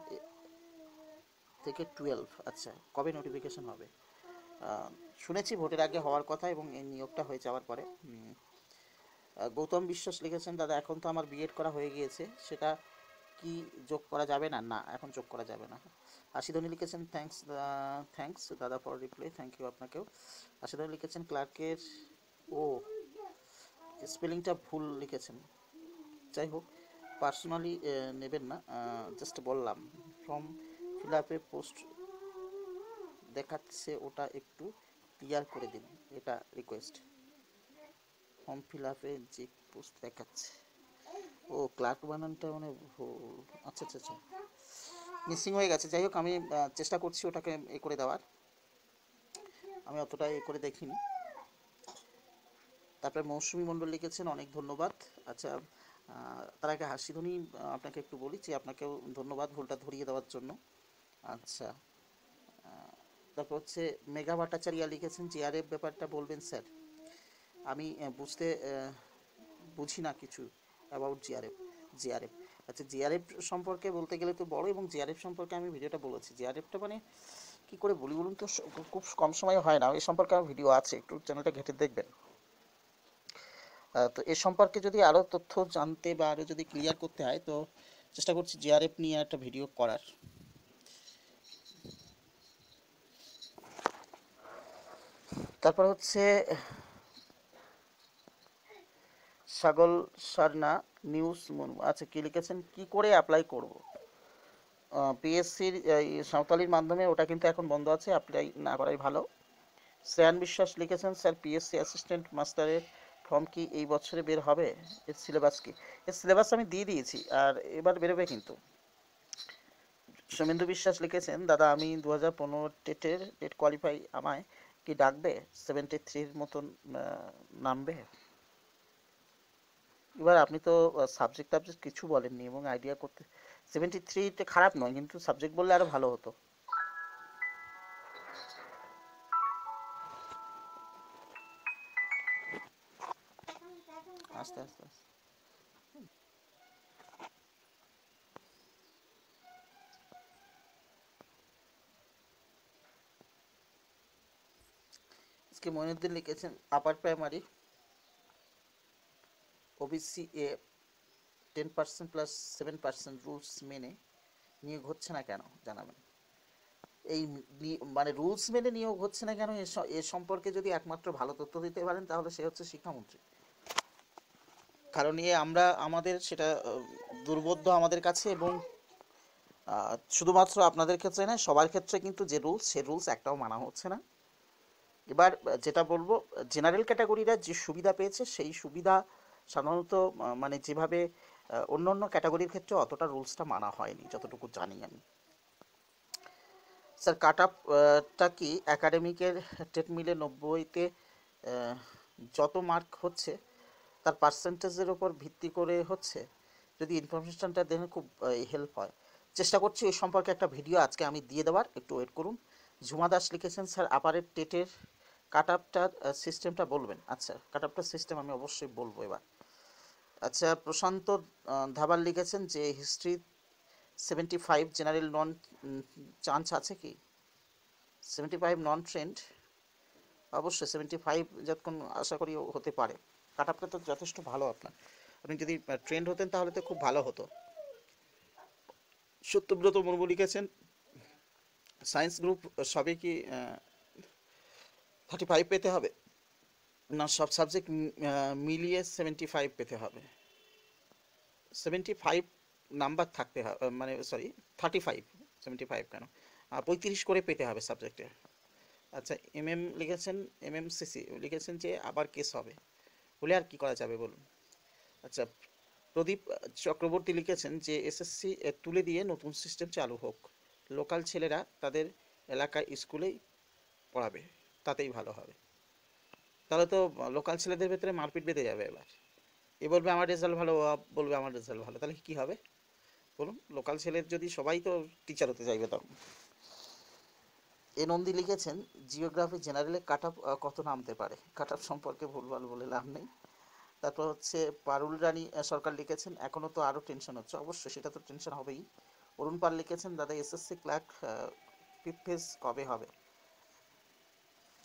থেকে 12, আচ্ছা কবে নোটিফিকেশন হবে? শুনেছি ভোটের আগে হওয়ার কথা এবং এই নিয়োগটা হয়ে যাওয়ার পরে। গৌতম বিশ্বাস লিখেছেন দাদা এখন তো আমার বিএড করা হয়ে গিয়েছে, সেটা কি যোগ করা যাবে না? না, এখন যোগ করা যাবে না। আশিধনী লিখেছেন থ্যাঙ্কস দাদা ফর রিপ্লাই, থ্যাংক ইউ আপনাকেও। আশিধনী লিখেছেন ক্লার্কের ও স্পেলিংটা ভুল লিখেছেন, যাই হোক পার্সোনালি নেবেন না, জাস্ট বললাম। ফর্ম ফিল আপে পোস্ট দেখাচ্ছে, ওটা একটু ক্লিয়ার করে দিন, এটা রিকোয়েস্ট। ফর্ম ফিল আপে যে পোস্ট দেখাচ্ছে, ও ক্লার্ক বানানটা মানে ভুল, আচ্ছা আচ্ছা আচ্ছা মিসিং হয়ে গেছে, যাই হোক আমি চেষ্টা করছি ওটাকে এ করে দেওয়ার, আমি অতটা এ করে দেখিনি। তারপরে মৌসুমী মণ্ডল লিখেছেন অনেক ধন্যবাদ। আচ্ছা, তার আগে হাসিধ্বনি আপনাকে একটু বলি যে আপনাকেও ধন্যবাদ ভুলটা ধরিয়ে দেওয়ার জন্য। আচ্ছা, তারপর হচ্ছে মেঘা ভট্টাচার্য লিখেছেন জিআরএফ ব্যাপারটা বলবেন স্যার, আমি বুঝি না কিছু অ্যাবাউট জিআরএফ। আচ্ছা, জিআরএফ সম্পর্কে বলতে গেলে তো বড়, এবং জিআরএফ সম্পর্কে আমি ভিডিওটা বলেছি। জিআরএফটা মানে কি করে বলি বলুন তো, খুব কম সময় হয় না, এই সম্পর্কে আমার ভিডিও আছে, একটু চ্যানেলটা ঘেঁটে দেখবেন। তো এ সম্পর্কে যদি আরও তথ্য জানতে বা আরও যদি ক্লিয়ার করতে হয় তো চেষ্টা করছি জিআরএফ নিয়ে একটা ভিডিও করার। তারপর হচ্ছে সাগল সারনা নিউজ মনু, আচ্ছা কি লিখেছেন, কি করে অ্যাপ্লাই করব? পিএসসির সাঁওতালির মাধ্যমে ওটা কিন্তু এখন বন্ধ আছে, অ্যাপ্লাই না করাই ভালো। শ্রেয়ান বিশ্বাস লিখেছেন স্যার পিএসসি অ্যাসিস্ট্যান্ট মাস্টারের ফর্ম কি এই বছরে বের হবে? এর সিলেবাস কি? এর সিলেবাস আমি দিয়ে দিয়েছি, আর এবার বেরোবে কিন্তু। সোমেন্দু বিশ্বাস লিখেছেন দাদা আমি 2015 টেট কোয়ালিফাই, আমায় কি ডাকবে? 73 মতন নামবে। এবার আপনি তো সাবজেক্ট টাবজেক্ট কিছু বলেননি এবং আইডিয়া করতে, 73তে খারাপ নয়, কিন্তু সাবজেক্ট বললে আরো ভালো হতো। আস্তে আস্তে আস্তে আজকে মইনুদ্দিন লিখেছেন upper primary OBC A 10% plus 7% rules মেনে নিয়োগ হচ্ছে না কেন জানাবেন। এই মানে রুলস মেনে নিয়োগ হচ্ছে না কেন এ সম্পর্কে যদি একমাত্র ভালো তথ্য দিতে পারেন তাহলে সে হচ্ছে শিক্ষামন্ত্রী, কারণ আমরা আমাদের সেটা দুর্বোধ্য আমাদের কাছে, এবং শুধুমাত্র আপনাদের ক্ষেত্রে নয় সবার ক্ষেত্রে কিন্তু যে রুলস সে রুলস একটাও মানা হচ্ছে না। এবার যেটা বলবো, জেনারেল ক্যাটাগরিরা যে সুবিধা পেয়েছে সেই সুবিধা সাধারণত মানে যেভাবে অন্য অন্য ক্যাটাগরির ক্ষেত্রে অতটা রুলসটা মানা হয়নি যতটুকু জানি আমি। স্যার কাট আপটা কি একাডেমিকের টেট মিলে 90-তে যত মার্ক হচ্ছে তার পার্সেন্টেজের ওপর ভিত্তি করে হচ্ছে? যদি ইনফরমেশনটা দেন খুব হেল্প হয়। চেষ্টা করছি ওই সম্পর্কে একটা ভিডিও আজকে আমি দিয়ে দেওয়ার, একটু ওয়েট করুন। ঝুমা দাস লিখেছেন স্যার আপারের টেটের কাট আপটার সিস্টেমটা বলবেন। আচ্ছা, কাট আপটার সিস্টেম আমি অবশ্যই বলবো এবার। আচ্ছা, প্রশান্ত ধাবাল লিখেছেন যে হিস্ট্রি 75, জেনারেল নন চান্স আছে কি? 75 নন ট্রেন্ড, অবশ্যই 75 যতক্ষণ আশা করি হতে পারে। কাট আপটা তো যথেষ্ট ভালো আপনার, আপনি যদি ট্রেন্ড হতেন তাহলে তো খুব ভালো হতো। সত্যব্রত মুর্মু লিখেছেন সায়েন্স গ্রুপ সবে কি 35 পেতে হবে, না সব সাবজেক্ট মিলিয়ে 75 পেতে হবে? 75 নাম্বার থাকতে হবে, মানে সরি 35, 75 কেন, 35 করে পেতে হবে সাবজেক্টে। আচ্ছা, লিখেছেন, এমএমসিসি লিখেছেন যে আবার কেস হবে, হলে আর কি করা যাবে বলুন। আচ্ছা, প্রদীপ চক্রবর্তী লিখেছেন যে এসএসসি তুলে দিয়ে নতুন সিস্টেম চালু হোক, লোকাল ছেলেরা তাদের এলাকায় স্কুলেই পড়াবে, তাতেই ভালো হবে। তাহলে তো লোকাল ছেলেদের ভেতরে মারপিট বেঁধে যাবে এবার, এ বলবে আমার রেজাল্ট ভালো, বলবে আমার রেজাল্ট ভালো, তাহলে কি হবে বলুন? লোকাল ছেলের যদি সবাই তো টিচার হতে চাইবে তখন। এ নন্দী লিখেছেন জিওগ্রাফি জেনারেলে কাট আপ কত নামতে পারে? কাট আপ সম্পর্কে ভুলভাল বলে লাভ নেই। তারপর হচ্ছে পারুল রানী সরকার লিখেছেন এখনও তো আরও টেনশন হচ্ছে, অবশ্যই সেটা তো টেনশন হবেই। অরুণ পাল লিখেছেন দাদা এসএসসি ক্লার্ক ফিফথ ফেজ কবে হবে?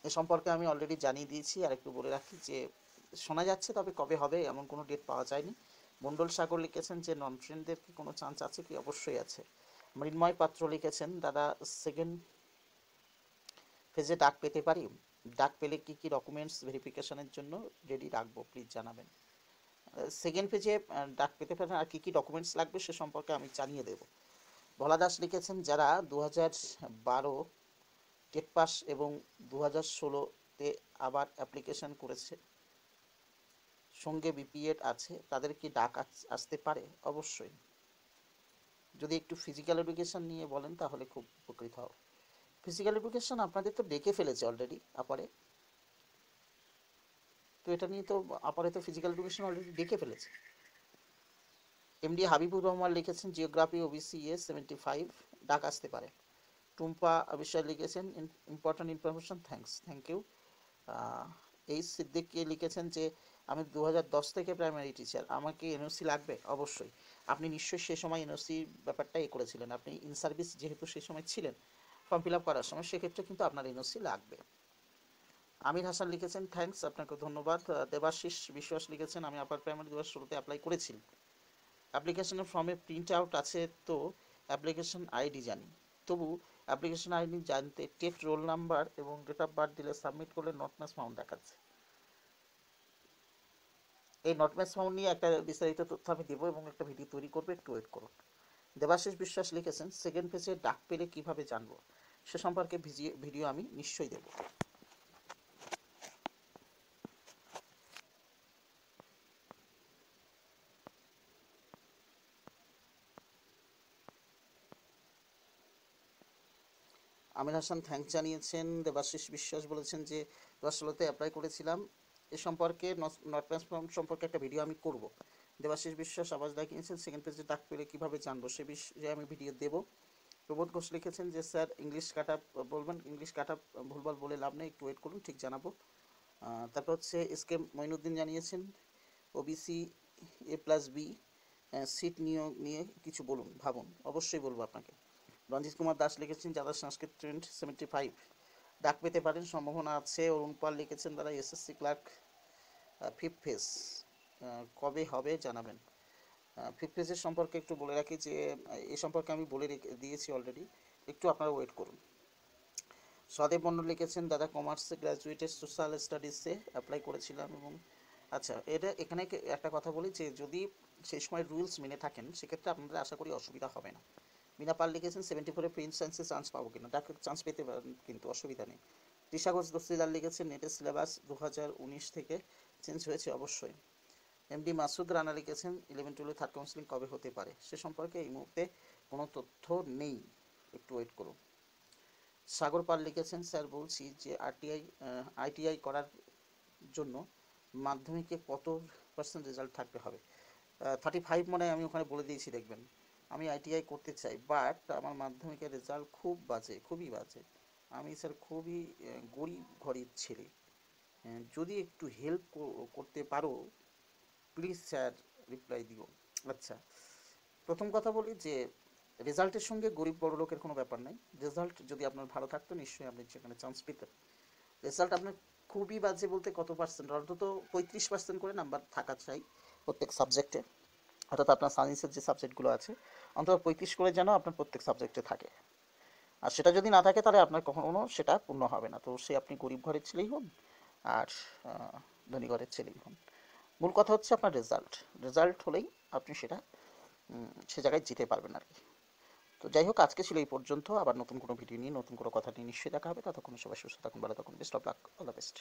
এ সম্পর্কে আমি অলরেডি জানিয়ে দিয়েছি, আর একটু বলে রাখি যে শোনা যাচ্ছে, তবে কবে হবে এমন কোনো ডেট পাওয়া যায়নি। মণ্ডল সাগর লিখেছেন যে নন ট্রেনদের কি কোনো চান্স আছে কি? অবশ্যই আছে। মৃন্ময় পাত্র লিখেছেন দাদা সেকেন্ড ফেজে ডাক পেতে পারি? ডাক পেলে কি কি ডকুমেন্টস ভেরিফিকেশনের জন্য রেডি রাখবো, প্লিজ জানাবেন। সেকেন্ড পেজে ডাক পেতে পারেন, আর কি কি ডকুমেন্টস লাগবে সে সম্পর্কে আমি জানিয়ে দেব। ভোলা দাস লিখেছেন যারা 2012 টেট পাস এবং 2016-তে আবার অ্যাপ্লিকেশন করেছে, সঙ্গে বিপিএড আছে, তাদের কি ডাক আসতে পারে? অবশ্যই। যদি একটু ফিজিক্যাল এডুকেশন নিয়ে বলেন তাহলে খুব উপকৃত হব। ফিজিক্যাল এডুকেশন আপনাদের তো ডেকে ফেলেছে অলরেডি আপারে, তো এটা নিয়ে তো আপারে তো ফিজিক্যাল এডুকেশন অলরেডি ডেকে ফেলেছে। এমডি হাবিবুর রহমান লিখেছেন জিওগ্রাফি ওবিসি 75 ডাক আসতে পারে। টুম্পা বিষয় লিখেছেন ইম্পর্ট্যান্ট ইনফরমেশন, থ্যাংক ইউ। এই সিদ্দিককে লিখেছেন যে আমি 2010 থেকে প্রাইমারি টিচার, আমাকে এনওসি লাগবে? অবশ্যই। আপনি নিশ্চয়ই সে সময় এনওসির ব্যাপারটা করেছিলেন, আপনি ইন সার্ভিস যেহেতু সেই সময় ছিলেন ফর্ম ফিল আপ করার সময়, সেক্ষেত্রে কিন্তু আপনার এনওসি লাগবে। আমির হাসান লিখেছেন থ্যাংকস, আপনাকে ধন্যবাদ। দেবাশিস বিশ্বাস লিখেছেন আমি আপার প্রাইমারি 2016-তে অ্যাপ্লাই করেছি, অ্যাপ্লিকেশনের ফর্মে প্রিন্ট আউট আছে, তো অ্যাপ্লিকেশন আইডি জানি, তবু অ্যাপ্লিকেশন আইডি জানতে টেট রোল নাম্বার এবং ডেট অফ বার্থ দিলে সাবমিট করলে নট ম্যাচ ফাউন্ড দেখাচ্ছে। এই নট ম্যাচ ফাউন্ড নিয়ে একটা বিস্তারিত তথ্য আমি দেবো এবং একটা ভিডিও তৈরি করবো, একটু ওয়েট করুন। দেবাশিস বিশ্বাস লিখেছেন সেকেন্ড ফেজে ডাক পেলে কিভাবে জানবো, সে সম্পর্কে ভিডিও আমি নিশ্চয়ই দেবো। আমির হাসান থ্যাংক জানিয়েছেন। দেবাশিস বিশ্বাস বলেছেন যে 2016-তে অ্যাপ্লাই করেছিলাম, এ সম্পর্কে নট ম্যাচ ফাউন্ড সম্পর্কে একটা ভিডিও আমি করব। দেবাশিস বিশ্বাস আবাস দেখিয়েছেন সেকেন্ড পেজে ডাক পেলে কীভাবে জানবো, সে বিষয়ে আমি ভিডিও দেব। প্রবোধ ঘোষ লিখেছেন যে স্যার ইংলিশ কাট আপ বলবেন, ইংলিশ কাট আপ ভুলভাল বলে লাভ নেই, একটু ওয়েট করুন, ঠিক জানাবো। তারপর হচ্ছে এসকে মঈনুদ্দিন জানিয়েছেন ওবিসি A+B সিট নিয়োগ নিয়ে কিছু বলুন, ভাবুন। অবশ্যই বলবো আপনাকে। রঞ্জিত কুমার দাস লিখেছেন যারা সংস্কৃত ট্রেন্ড 75 ডাক পেতে পারেন, সম্ভাবনা আছে। অরুণ পাল লিখেছেন তারা এসএসসি ক্লার্ক ফিফথ ফেজ কবে হবে জানাবেন। ফিফথ ফেজের সম্পর্কে একটু বলে রাখি যে এ সম্পর্কে আমি বলে দিয়েছি অলরেডি, একটু আপনারা ওয়েট করুন। সদেব মণ্ডল লিখেছেন দাদা কমার্সে গ্র্যাজুয়েটেড সোশ্যাল স্টাডিজে অ্যাপ্লাই করেছিলাম এবং আচ্ছা, এখানে একটা কথা বলি যে যদি সেই সময় রুলস মেনে থাকেন সেক্ষেত্রে আপনাদের আশা করি অসুবিধা হবে না। মিনা পাল লিখেছেন 74-এ প্রিন্ট সায়েন্সে চান্স পাবো কিনা? ডাক্তার চান্স পেতে পারেন, কিন্তু অসুবিধা নেই। তৃষা ঘোষ দস্তিদার লিখেছেন নেটের সিলেবাস 2019 থেকে চেঞ্জ হয়েছে, অবশ্যই। এমডি মাসুদ রানা লিখেছেন 11-12 থার্ড কাউন্সিলিং কবে হতে পারে, সে সম্পর্কে এই মুহূর্তে কোনো তথ্য নেই, একটু ওয়েট করুন। সাগর পাল লিখেছেন স্যার বলছি যে আইটিআই করার জন্য মাধ্যমিকে কত পার্সেন্ট রেজাল্ট থাকতে হবে? 35 মনে হয় আমি ওখানে বলে দিয়েছি, দেখবেন। আমি আইটিআই করতে চাই, বাট আমার মাধ্যমিকের রেজাল্ট খুব বাজে, খুবই বাজে। আমি স্যার খুবই গরিব ঘরের ছেলে, যদি একটু হেল্প করতে পারো প্লিজ স্যার রিপ্লাই দিও। আচ্ছা, প্রথম কথা বলি যে রেজাল্টের সঙ্গে গরিব বড়লোকের কোনো ব্যাপার নাই। রেজাল্ট যদি আপনার ভালো থাকতো নিশ্চয়ই আপনি সেখানে চান্স পেতেন। রেজাল্ট আপনার খুবই বাজে বলতে কত পার্সেন্ট, অন্তত 35% করে নাম্বার থাকা চাই প্রত্যেক সাবজেক্টে। অর্থাৎ আপনার সায়েন্সের যে সাবজেক্টগুলো আছে অন্তত 35 করে যেন আপনার প্রত্যেক সাবজেক্টে থাকে। আর সেটা যদি না থাকে তাহলে আপনার কখনো সেটা পূর্ণ হবে না, তো সে আপনি গরিব ঘরের ছেলেই হন আর ধনী ঘরের ছেলেই হন। মূল কথা হচ্ছে আপনার রেজাল্ট, রেজাল্ট হলেই আপনি সেটা সে জায়গায় যেতে পারবেন আর কি। তো যাই হোক, আজকে ছিল এই পর্যন্ত। আবার নতুন কোনো ভিডিও নিয়ে নতুন কোনো কথা নিয়ে নিশ্চয়ই দেখা হবে। ততক্ষণ সবাই সুস্থ থাকুন, ভালো থাকুন। Best of luck, all the best.